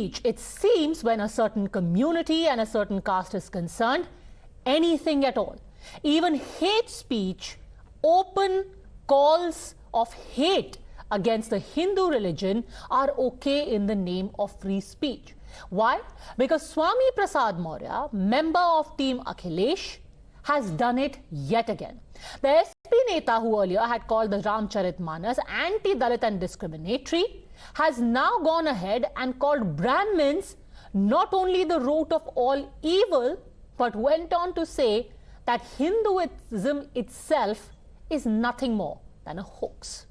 It seems when a certain community and a certain caste is concerned, anything at all, even hate speech, open calls of hate against the Hindu religion are okay in the name of free speech. Why? Because Swami Prasad Maurya, member of Team Akhilesh, has done it yet again. The SP Neta, who earlier had called the Ramcharitmanas anti-Dalit and discriminatory, has now gone ahead and called Brahmins not only the root of all evil, but went on to say that Hinduism itself is nothing more than a hoax.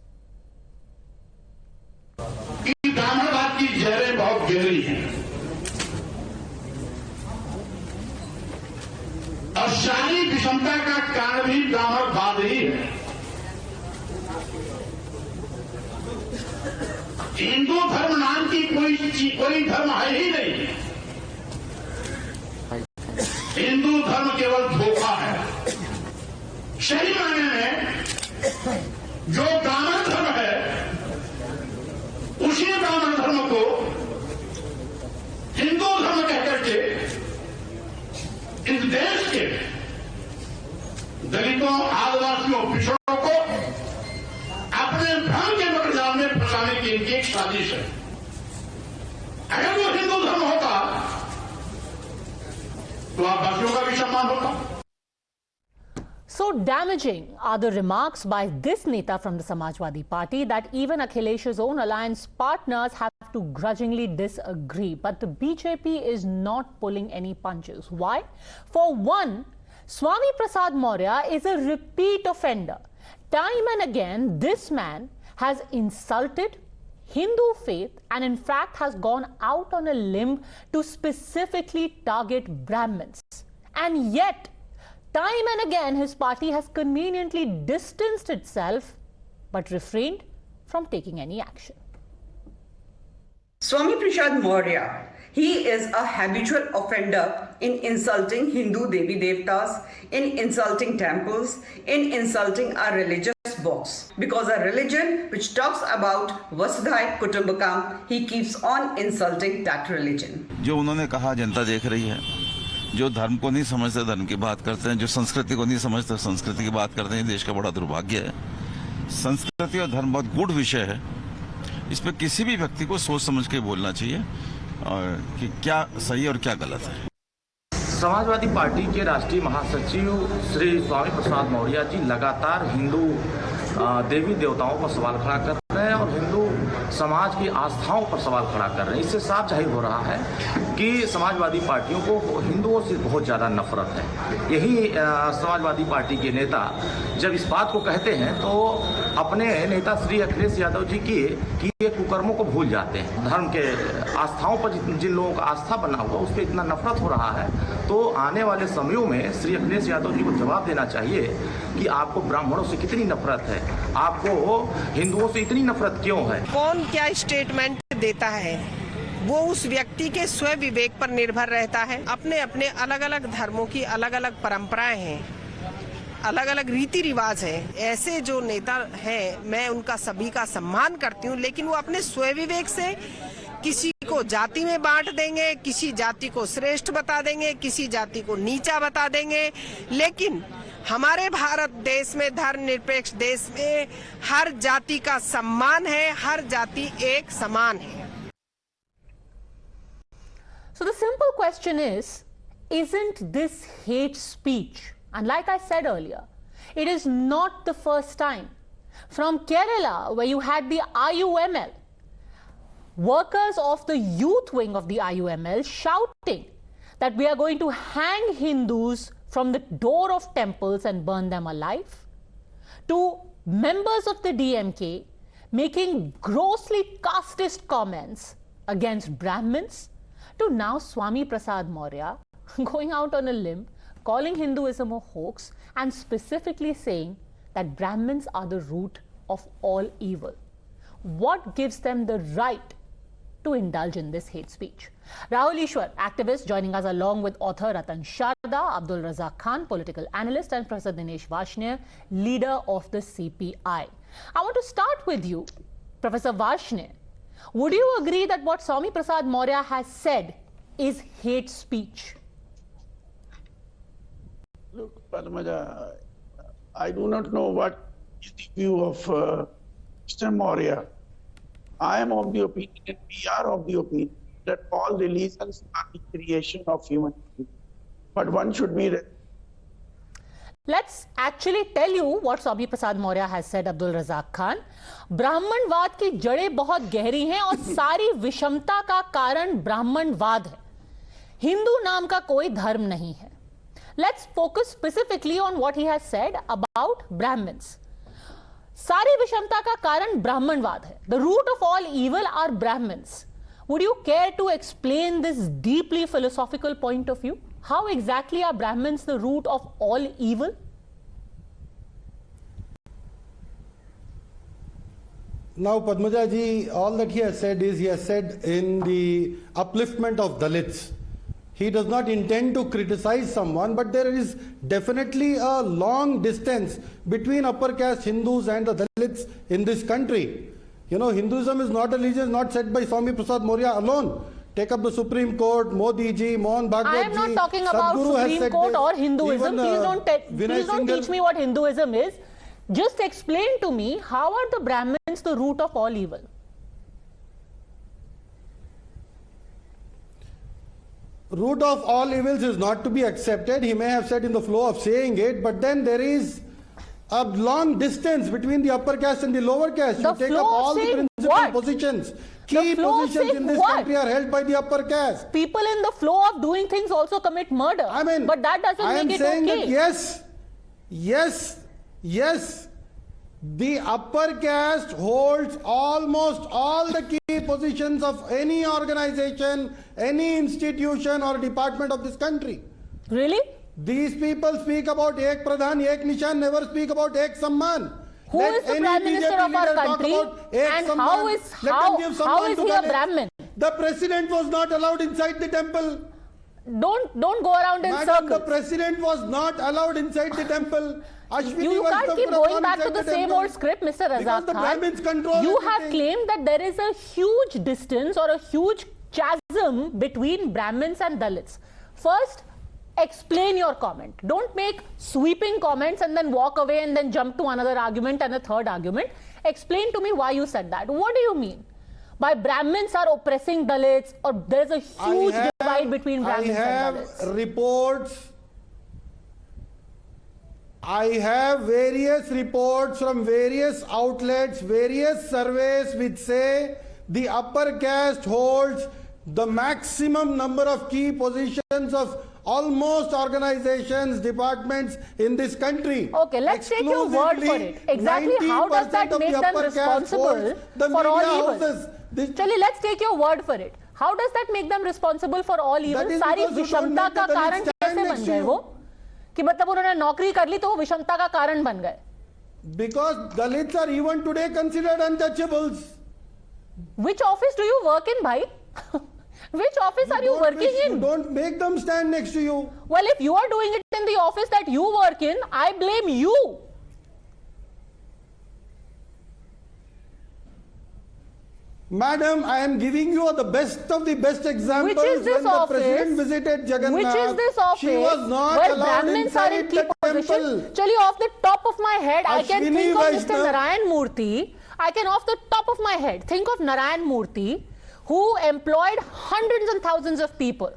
ब्राह्मणवाद की जहरें बहुत गहरी हैं और शाही विषमता का कारण भी ब्राह्मणवाद ही है। हिंदू धर्म नाम की कोई धर्म है ही नहीं। हिंदू धर्म केवल धोखा है। सही मायने में जो ब्राह्मण धर्म है उसी ब्राह्मण धर्म को हिंदू धर्म कहकर के इस देश के दलितों, आदिवासियों, पिछड़ों को अपने भ्रम के मकड़जाल में फंसाने की इनकी एक साजिश है। अगर वो हिंदू धर्म होता तो आदिवासियों का भी सम्मान होता। So damaging are the remarks by this Neta from the Samajwadi Party that even Akhilesh's own alliance partners have to grudgingly disagree. But the BJP is not pulling any punches. Why? For one, Swami Prasad Maurya is a repeat offender. Time and again, this man has insulted Hindu faith and in fact has gone out on a limb to specifically target Brahmins. And yet, time and again, his party has conveniently distanced itself but refrained from taking any action. Swami Prasad Maurya, he is a habitual offender in insulting Hindu Devi Devtas, in insulting temples, in insulting our religious box. Because a religion which talks about Vasudhaiva Kutumbakam, he keeps on insulting that religion. जो उन्होंने कहा जनता देख रही है, जो धर्म को नहीं समझते धर्म की बात करते हैं, जो संस्कृति को नहीं समझते संस्कृति की बात करते हैं, देश का बड़ा दुर्भाग्य है। संस्कृति और धर्म बहुत गूढ़ विषय है। इस पे किसी भी व्यक्ति को सोच समझ के बोलना चाहिए और कि क्या सही और क्या गलत है। समाजवादी पार्टी के राष्ट्रीय महासचिव श्री स्वामी प्रसाद मौर्य जी लगातार हिंदू देवी देवताओं पर सवाल खड़ा कर रहे हैं और हिंदू समाज की आस्थाओं पर सवाल खड़ा कर रहे हैं। इससे साफ जाहिर हो रहा है कि समाजवादी पार्टियों को हिंदुओं से बहुत ज़्यादा नफरत है। यही समाजवादी पार्टी के नेता जब इस बात को कहते हैं तो अपने नेता श्री अखिलेश यादव जी की ये कुकर्मों को भूल जाते हैं। धर्म के आस्थाओं पर जिन लोगों का आस्था बना हुआ उस पर इतना नफरत हो रहा है तो आने वाले समयों में श्री अखिलेश यादव जी को जवाब देना चाहिए कि आपको ब्राह्मणों से कितनी नफरत है, आपको हिंदुओं से इतनी नफरत क्यों है। कौन क्या स्टेटमेंट देता है वो उस व्यक्ति के स्व विवेक पर निर्भर रहता है। अपने अपने अलग अलग धर्मों की अलग अलग परंपराएं हैं, अलग अलग रीति रिवाज है। ऐसे जो नेता हैं मैं उनका सभी का सम्मान करती हूँ, लेकिन वो अपने स्व विवेक से किसी को जाति में बांट देंगे, किसी जाति को श्रेष्ठ बता देंगे, किसी जाति को नीचा बता देंगे। लेकिन हमारे भारत देश में, धर्मनिरपेक्ष देश में हर जाति का सम्मान है, हर जाति एक समान है। So the simple question is, isn't this hate speech? And like I said earlier, it is not the first time. From Kerala, where you had the IUML, workers of the youth wing of the IUML shouting that we are going to hang Hindus from the door of temples and burn them alive, to members of the DMK making grossly casteist comments against Brahmins, to now Swami Prasad Maurya going out on a limb, calling Hinduism a hoax and specifically saying that Brahmins are the root of all evil. What gives them the right to indulge in this hate speech? Rahul Ishwar, activist, joining us along with author Ratan Sharda, Abdul Razak Khan, political analyst, and Professor Dinesh Varshney, leader of the CPI. I want to start with you, Professor Varshney. Would you agree that what Swami Prasad Maurya has said is hate speech? Look, Padmaja, I do not know what is the view of Mr. Maurya. I am of the opinion, and we are of the opinion, that all religions are the creation of human beings. But one should be... Let's actually tell you what Swami Prasad Maurya has said, Abdul Razak Khan. ब्राह्मणवाद की जड़ें बहुत गहरी हैं और सारी विषमता का कारण ब्राह्मणवाद है. हिंदू नाम का कोई धर्म नहीं है. Let's focus specifically on what he has said about Brahmins. सारी विषमता का कारण ब्राह्मणवाद है. The root of all evil are Brahmins. Would you care to explain this deeply philosophical point of view? How exactly are Brahmins the root of all evil? Now, Padmaja ji, all that he has said is, he has said in the upliftment of Dalits. He does not intend to criticize someone, but there is definitely a long distance between upper caste Hindus and the Dalits in this country. You know, Hinduism is not a religion not set by Swami Prasad Maurya alone. Take up the Supreme Court, Modi ji, Mohan Bhagwat ji. I am not talking about Supreme Court or Hinduism. Please don't teach me what Hinduism is. Just explain to me, how are the Brahmins the root of all evil? Root of all evils is not to be accepted. He may have said in the flow of saying it, but then there is a long distance between the upper caste and the lower caste. You take up all the principal positions. Key positions in this country are held by the upper caste. People in the flow of doing things also commit murder. I mean, but that doesn't make it okay. I am saying that yes, the upper caste holds almost all the key positions of any organization, any institution or department of this country. Really? These people speak about Ek Pradhan, Ek Nishan, never speak about Ek Samman. Who is the Prime Minister of our country, and how is he a Brahmin? The President was not allowed inside the temple. Don't go around in circles. The President was not allowed inside the temple. You can't keep going back to the same old script, Mr. Razak Khan. You have claimed that there is a huge distance or a huge chasm between Brahmins and Dalits. First, explain your comment. Don't make sweeping comments and then walk away and then jump to another argument and a third argument. Explain to me why you said that. What do you mean by Brahmins are oppressing Dalits, or there's a huge divide between Brahmins and Dalits? I have various reports from various outlets, various surveys which say the upper caste holds the maximum number of key positions of almost organizations, departments in this country. Okay, let's take your word for it. Exactly how does that make them responsible for all evil? Chali, let's take your word for it. How does that make them responsible for all evil? सारी विषमता का कारण कैसे बन गए वो? कि मतलब उन्होंने नौकरी कर ली तो वो विषमता का कारण बन गए? Because Dalits are even today considered untouchables. Which office do you work in, bhai? Which office are you working in? Don't make them stand next to you. Well, if you are doing it in the office that you work in, I blame you. Madam, I am giving you the best of the best examples. Which is this when office? The President visited Jagannath. Which is this office? She was not where allowed Brahmins are in key position. Chali, off the top of my head, I can think of Mr. Narayan Murthy. I can off the top of my head think of Narayan Murthy, who employed hundreds and thousands of people.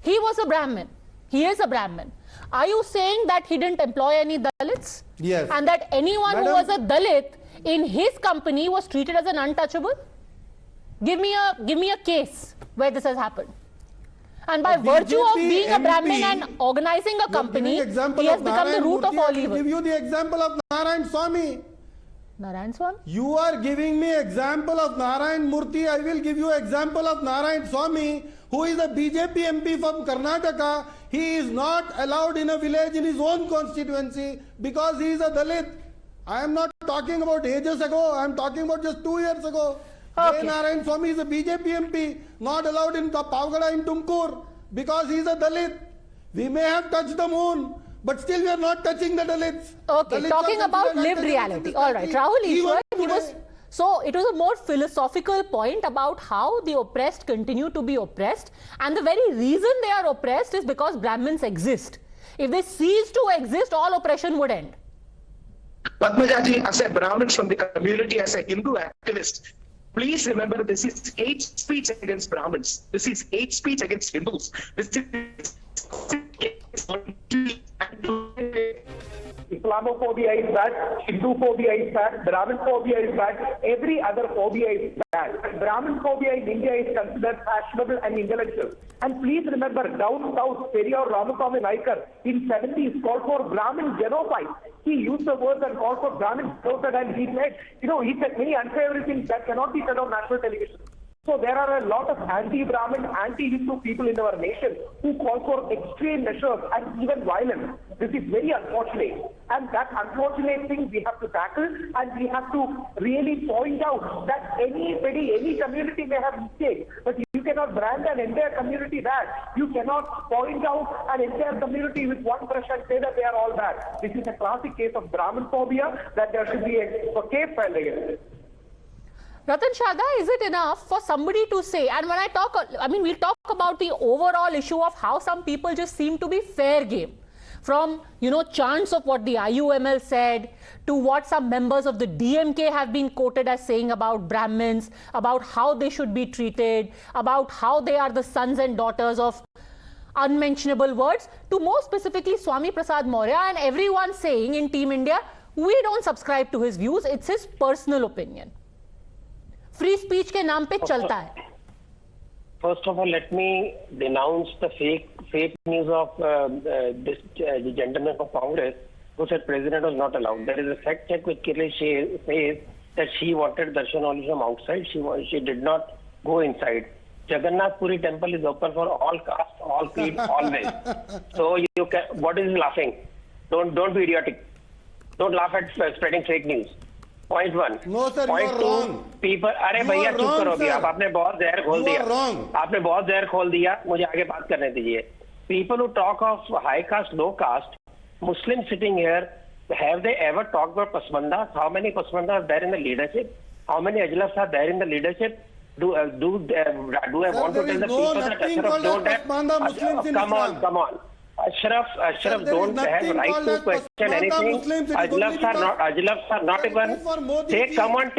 He was a Brahmin. He is a Brahmin. Are you saying that he didn't employ any Dalits? Yes. And that anyone who was a Dalit in his company was treated as an untouchable? Give me a case where this has happened. And by virtue of being a Brahmin and organizing a company, he has become the root of all evil. I will give you the example of Narayan Swami. Narayan Swami? You are giving me example of Narayan Murthy. I will give you example of Narayan Swami, who is a BJP MP from Karnataka. He is not allowed in a village in his own constituency because he is a Dalit. I am not talking about ages ago. I am talking about just 2 years ago. Okay. Narayan Swami is a BJP MP, not allowed in the Pavgada in Tumkur because he is a Dalit. We may have touched the moon, but still we are not touching the Dalits. Okay, Dalits talking about lived reality. All right, Rahul Ishwar, he was So it was a more philosophical point about how the oppressed continue to be oppressed, and the very reason they are oppressed is because Brahmins exist. If they cease to exist, all oppression would end. Padmajaji, as a Brahmin from the community, as a Hindu activist, please remember this is hate speech against Brahmins. This is hate speech against Hindus. This is Islamophobia is bad, Hindu-phobia is bad, Brahmin-phobia is bad, every other phobia is bad. Brahmin phobia in India is considered fashionable and intellectual. And please remember, down south, Periyar Ramaswamy Naikar in 70s called for Brahmin genocide. He used the words and called for Brahmin genocide, and he said, he said many unsavory things that cannot be said on national television. So there are a lot of anti-Brahmin, anti-Hindu people in our nation who call for extreme measures and even violence. This is very unfortunate. And that unfortunate thing we have to tackle, and we have to really point out that anybody, any community may have mistakes, but you cannot brand an entire community bad. You cannot point out an entire community with one brush and say that they are all bad. This is a classic case of Brahmin phobia that there should be a case filed against it. Ratan Sharda, is it enough for somebody to say, and when we'll talk about the overall issue of how some people just seem to be fair game. From, chants of what the IUML said, to what some members of the DMK have been quoted as saying about Brahmins, about how they should be treated, about how they are the sons and daughters of unmentionable words, to more specifically Swami Prasad Maurya and everyone saying in Team India, we don't subscribe to his views, it's his personal opinion. Free speech के नाम पे चलता है. First of all, let me denounce the fake news of the gentleman from Congress who said president was not allowed. There is a fact check which clearly says that she wanted darshan only from outside. She did not go inside. Jagannath Puri temple is open for all castes, all creeds, always. So you can. What is laughing? Don't be idiotic. Don't laugh at spreading fake news. Point one. No, sir, Point you are two, wrong. people, अरे भैया चुप करो भी, आप आपने बहुत जहर खोल दिया. आपने बहुत जहर खोल दिया, मुझे आगे बात करने दीजिए. People who talk of high caste, low caste, Muslims sitting here, have they ever talked about Pasmandas? How many Pasmandas are there in the leadership? How many Ajlafs are there in the leadership? Do I want to tell the people that Ashraf don't have? Come on. Ashraf don't have right to question anything. Ajlafs are not even. They come on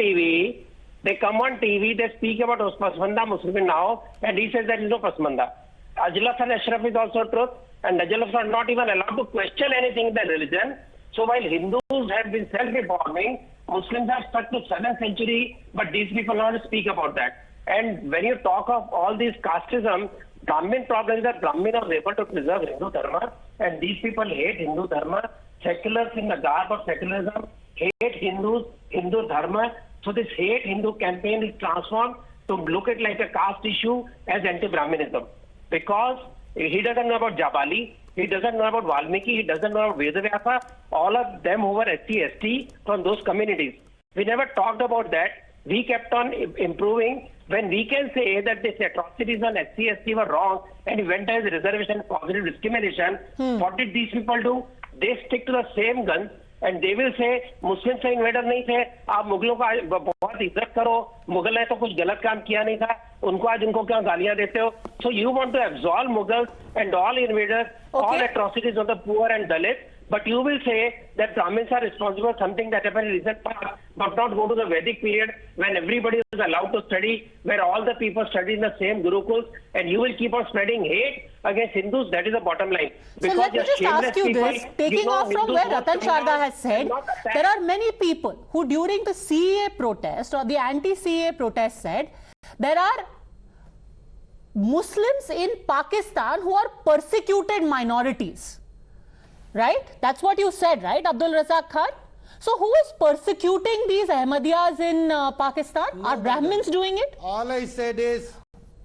TV. They speak about Pasmanda Muslim now, and he says there is no Pasmanda. Ajlaf and Ashraf is also truth, and Ajlafs are not even allowed to question anything in their religion. So while Hindus have been self-reforming, Muslims have stuck to 7th century, but these people don't speak about that. And when you talk of all these casteism, Brahmin problem is that Brahmin are able to preserve Hindu Dharma, and these people hate Hindu Dharma. Seculars in the garb of secularism hate Hindus, Hindu Dharma. So this hate Hindu campaign is transformed to look at like a caste issue as anti-Brahminism. Because he doesn't know about Jabali, he doesn't know about Valmiki, he doesn't know about Vedavyasa, all of them who were SC, ST from those communities. We never talked about that. We kept on improving. When we can say that these atrocities on SC, ST were wrong and he went as reservation positive discrimination, what did these people do? They stick to the same guns and they will say, Muslims से invader नहीं थे, आप मुगलों का बहुत इज्जत करो, मुगल ने तो कुछ गलत काम किया नहीं था, उनको आज उनको क्या गालियां देते हो? So you want to absolve Mughals and all invaders, all atrocities of the poor and Dalits, but you will say that Brahmins are responsible for something that happened in recent past, but not go to the Vedic period when everybody was allowed to study, where all the people studied in the same Gurukuls, and you will keep on spreading hate against Hindus. That is the bottom line. So let me just ask you this, taking off from where Ratan Sharda has said, there are many people who during the CAA protest or the anti-CAA protest said, there are Muslims in Pakistan who are persecuted minorities. Right? That's what you said, right, Abdul Razak Khan? So who is persecuting these Ahmadiyas in Pakistan? No, are Brahmins doing it? All I said is...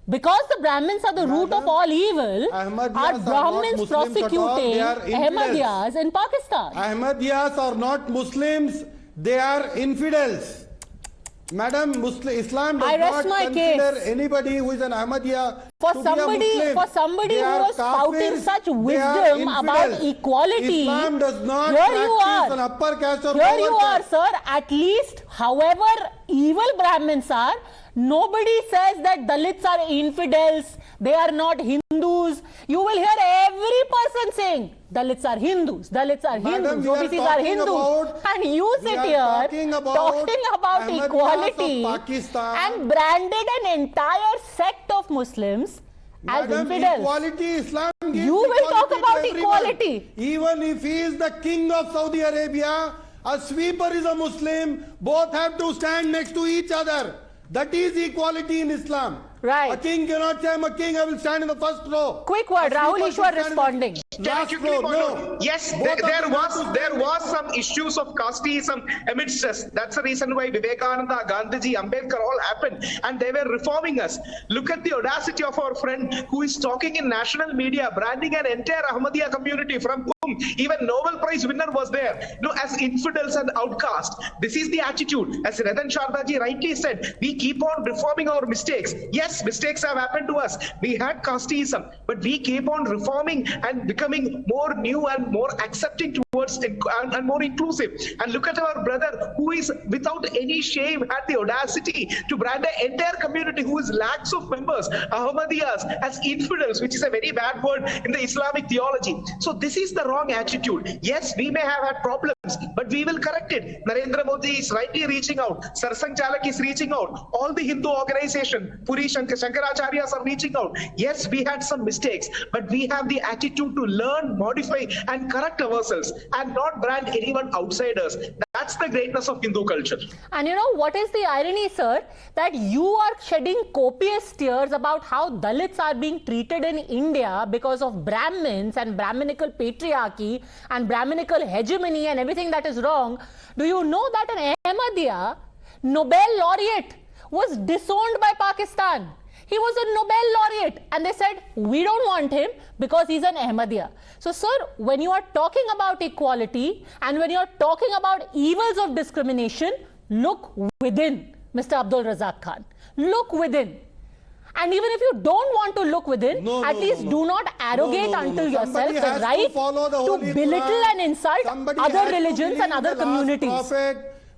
Because the Brahmins are the root of all evil, are Brahmins prosecuting Ahmadiyas in Pakistan? Ahmadiyas are not Muslims, they are infidels. Madam, Islam does not consider anybody who is an Ahmadiyya For to be a Muslim. somebody They who are was spouting kafirs, such they are wisdom about infidels. equality, Islam does not here you practice are. an upper caste or Here lower you are, caste. sir. At least, however evil Brahmins are, nobody says that Dalits are infidels, they are not Hindus. You will hear every person saying, Dalits are Hindus, Dalits are Madam, Hindus, we are OBCs are talking Hindus. about- And you we sit are here talking about Ahmadiyas equality of Pakistan. and branded an entire sect of Muslims as Madam, infidels. equality, Islam gives You will talk equality to about everyone. equality. Even if he is the king of Saudi Arabia, a sweeper is a Muslim, both have to stand next to each other. That is equality in Islam. Right. A king cannot say, I'm a king, I will stand in the first row. Quick word, A Rahul sweeper Ishwar should stand in the responding. last row. No. Yes, Both of there them have to there stand was some issues of casteism amidst us. That's the reason why Vivekananda, Gandhiji, Ambedkar all happened, and they were reforming us. Look at the audacity of our friend who is talking in national media, branding an entire Ahmadiyya community from whom even Nobel Prize winner was there, as infidels and outcasts. This is the attitude. As Ratan Shardaji rightly said, we keep on reforming our mistakes. Yes, mistakes have happened to us. We had casteism, but we keep on reforming and becoming more new and more accepting towards and more inclusive. And look at our brother who is without any shame had the audacity to brand an entire community who is lakhs of members, Ahmadiyas, as infidels, which is a very bad word in the Islamic theology. So this is the wrong attitude. Yes, we may have had problems, but we will correct it. Narendra Modi is rightly reaching out. Sarsang Chalak is reaching out. All the Hindu organization, Puri Shankaracharyas are reaching out. Yes, we had some mistakes, but we have the attitude to learn, modify, and correct ourselves and not brand anyone outside us. That's the greatness of Hindu culture. And you know what is the irony, sir? That you are shedding copious tears about how Dalits are being treated in India because of Brahmins and Brahminical patriarchy and Brahminical hegemony and everything that is wrong. Do you know that an Ahmadiyya Nobel laureate was disowned by Pakistan? He was a Nobel laureate and they said, we don't want him because he's an Ahmadiyya. So, sir, when you are talking about equality and when you are talking about evils of discrimination, look within, Mr. Abdul Razak Khan. Look within. And even if you don't want to look within, at least do not arrogate unto yourself the right to belittle and insult other religions and other communities.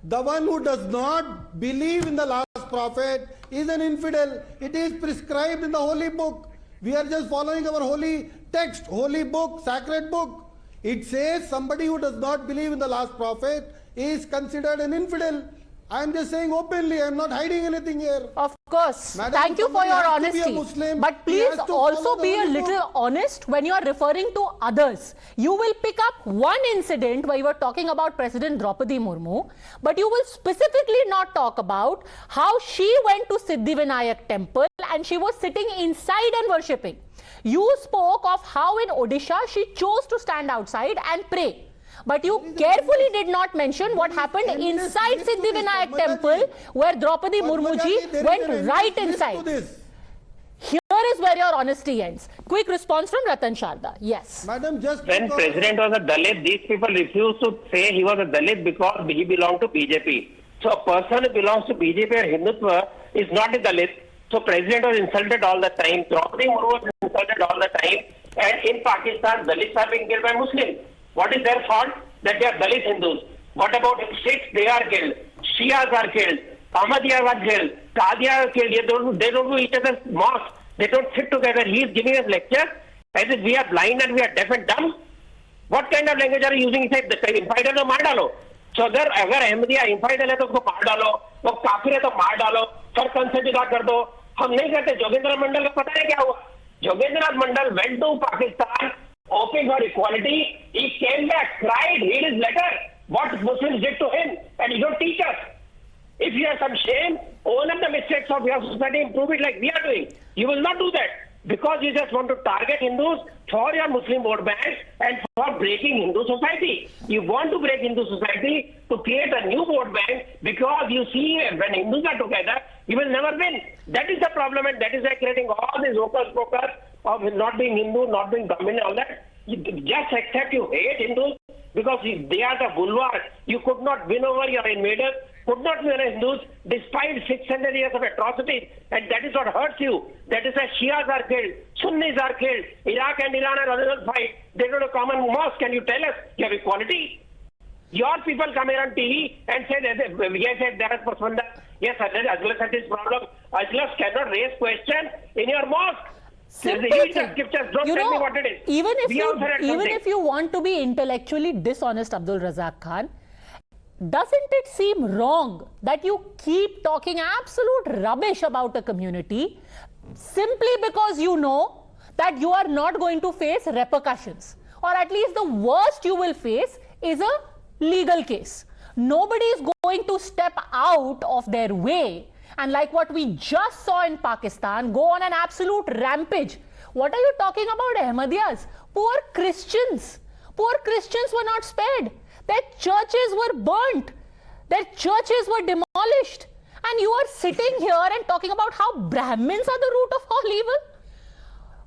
The one who does not believe in the last prophet is an infidel. It is prescribed in the holy book. We are just following our holy text, holy book, sacred book. It says somebody who does not believe in the last prophet is considered an infidel. I am just saying openly, I am not hiding anything here. Of course. Madam, thank you for your honesty. Muslim, but please also be a little honest when you are referring to others. You will pick up one incident where you were talking about President Draupadi Murmu, but you will specifically not talk about how she went to Siddhivinayak temple and she was sitting inside and worshipping. You spoke of how in Odisha she chose to stand outside and pray. But you carefully did not mention what happened inside Siddhivinayak temple where Draupadi Murmuji went right inside. Here is where your honesty ends. Quick response from Ratan Sharda. Yes. Madam, just when President was a Dalit, these people refused to say he was a Dalit because he belonged to BJP. So a person who belongs to BJP or Hindutva is not a Dalit. So President was insulted all the time. Draupadi Murmu was insulted all the time. And in Pakistan, Dalits are being killed by Muslims. What is their fault? That they are Dalit Hindus. What about Sikhs? They are killed. Shias are killed. Ahmadiyas are killed. Qadians are killed. They don't do each other's mosque. They don't sit together. He is giving us lecture as if we are blind and we are deaf and dumb. What kind of language are you using? He said, infidel to maar dalo. So agar Ahmadiyya infidel hai to usko maar dalo. वो काफिर है तो मार डालो, sir consider कर दो. हम नहीं करते. जोगेंद्र मंडल का पता है क्या हुआ? जोगेंद्र मंडल went to Pakistan, hoping for equality. He came back, cried, read his letter, what Muslims did to him, and you don't teach us. If you have some shame, own up the mistakes of your society, improve it like we are doing. You will not do that because you just want to target Hindus for your Muslim vote banks and for breaking Hindu society. You want to break Hindu society to create a new vote bank because you see when Hindus are together, you will never win. That is the problem, and that is why creating all these hocus pocus of not being Hindu, not being Brahmin, all that. You just accept you hate Hindus, because they are the bulwark. You could not win over your invaders, could not win over Hindus despite 600 years of atrocities, and that is what hurts you. That is why Shias are killed, Sunnis are killed, Iraq and Iran are original fight. They go to a common mosque. Can you tell us you have equality? Your people come here on TV and say, yes, there is Pasmanda. Yes, Ajlas had this problem. Ajlas cannot raise question in your mosque. Simple Read the thing. scriptures. Don't tell me what it is. Even We if you want to be intellectually dishonest, Abdul Razak Khan, doesn't it seem wrong that you keep talking absolute rubbish about a community simply because you know that you are not going to face repercussions, or at least the worst you will face is a legal case? Nobody is going to step out of their way and, like what we just saw in Pakistan, go on an absolute rampage. What are you talking about, Ahmadiyas? Poor Christians. Poor Christians were not spared. Their churches were burnt. Their churches were demolished. And you are sitting here and talking about how Brahmins are the root of all evil?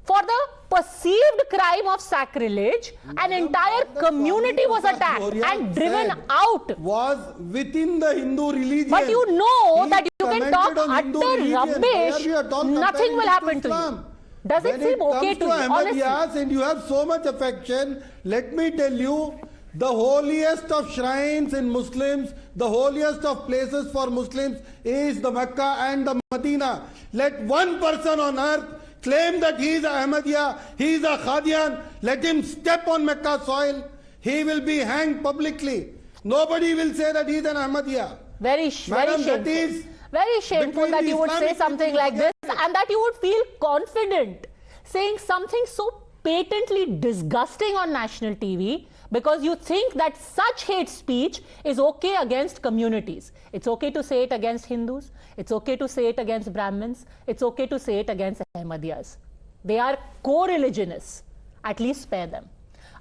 For the perceived crime of sacrilege, an entire community was attacked and driven out. Was within the Hindu religion. But you know He that you can talk commented on Hindu utter religion. rubbish, Where we are talking nothing will comparing happen it to you. Islam. Does it seem okay to you, When it comes to honestly? Ahmadiyas and you have so much affection, let me tell you, the holiest of shrines in Muslims, the holiest of places for Muslims is the Mecca and the Medina. Let one person on earth claim that he is a Ahmadiyya, he is a Qadian, let him step on Mecca soil, he will be hanged publicly. Nobody will say that he is an Ahmadiyya. Very shameful. Very shameful that you would say something like this and that you would feel confident saying something so patently disgusting on national TV because you think that such hate speech is okay against communities. It's okay to say it against Hindus. It's okay to say it against Brahmins. It's okay to say it against Ahmadiyyas. They are co-religionists. At least spare them.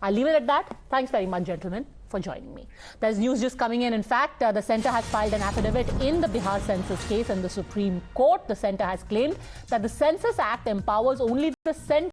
I'll leave it at that. Thanks very much, gentlemen, for joining me. There's news just coming in. In fact, the centre has filed an affidavit in the Bihar census case in the Supreme Court. The centre has claimed that the Census Act empowers only the centre